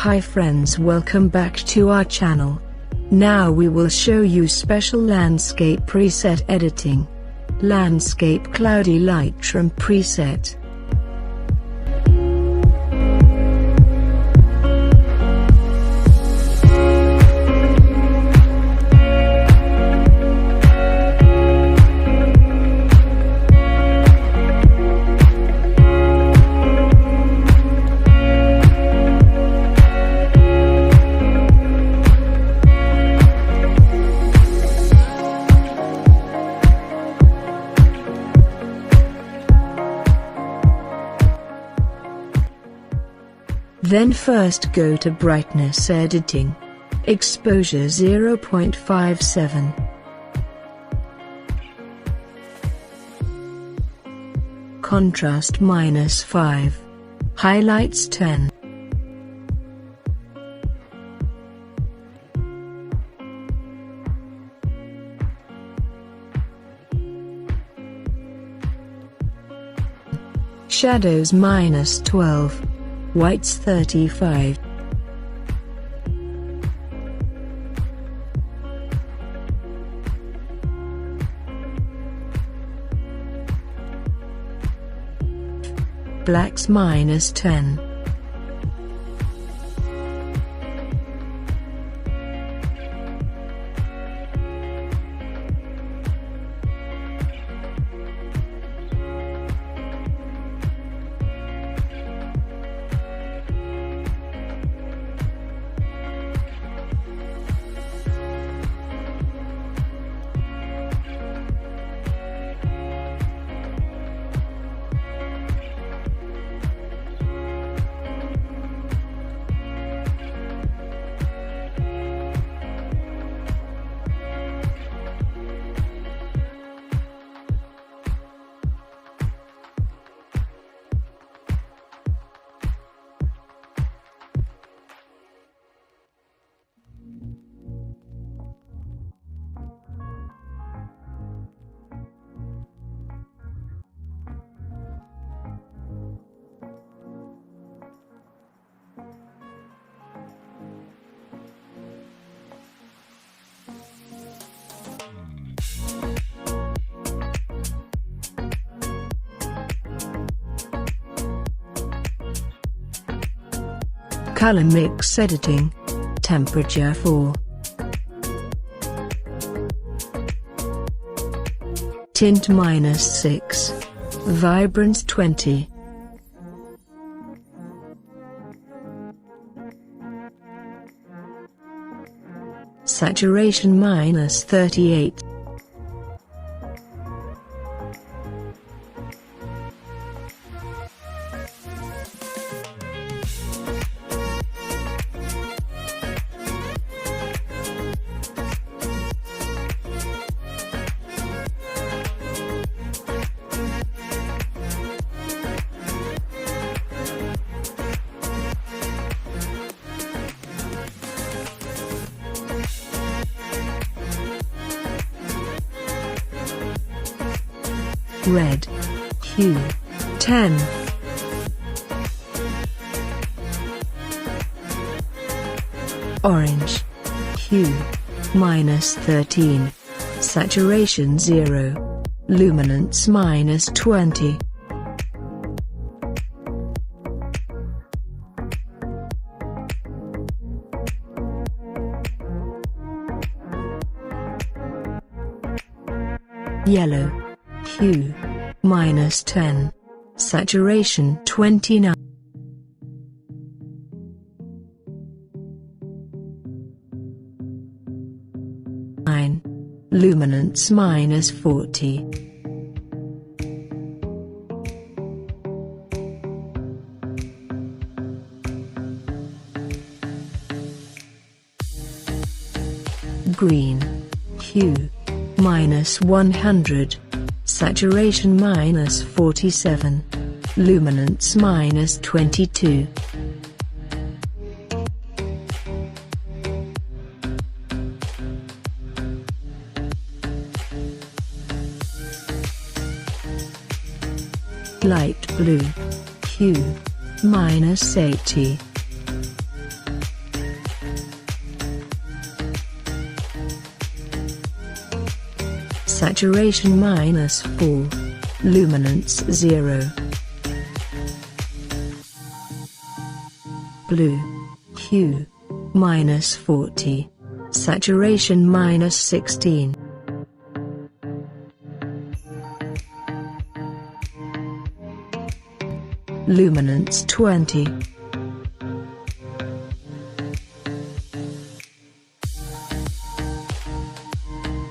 Hi friends, welcome back to our channel. Now we will show you special landscape preset editing. Landscape Cloudy Lightroom preset. Then first go to brightness editing. Exposure 0.57. Contrast -5. Highlights 10. Shadows -12. Whites 35. Blacks -10. Color mix editing. Temperature 4. Tint -6. Vibrance 20. Saturation -38. Red hue 10. Orange hue -13. Saturation 0. Luminance -20. Yellow hue -10. Saturation 29. Luminance -40. Green hue -100. Saturation -47. Luminance -22. Light blue hue -80. Saturation -4. Luminance 0. Blue hue -40. Saturation -16. Luminance 20.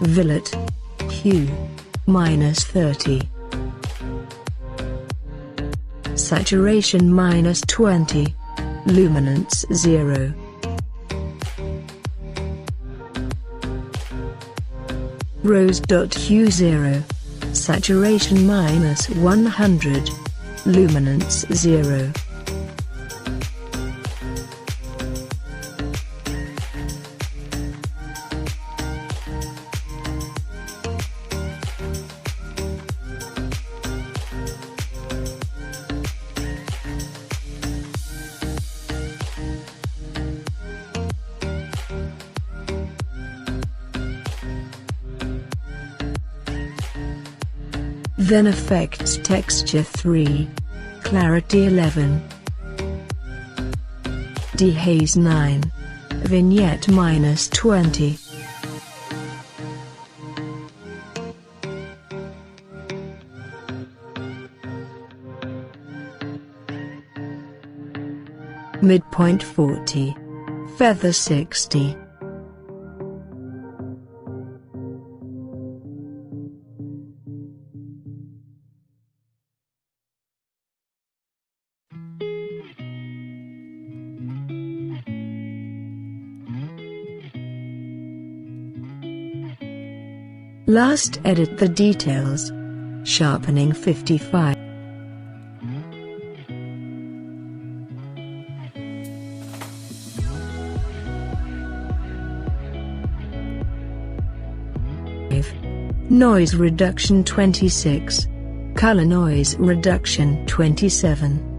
Violet hue -30. Saturation -20. Luminance 0. Rose hue 0. Saturation -100. Luminance 0. Then effects texture 3. Clarity 11. Dehaze 9. Vignette -20. Midpoint 40. Feather 60. Last edit the details. Sharpening 55. Noise reduction 26. Color noise reduction 27.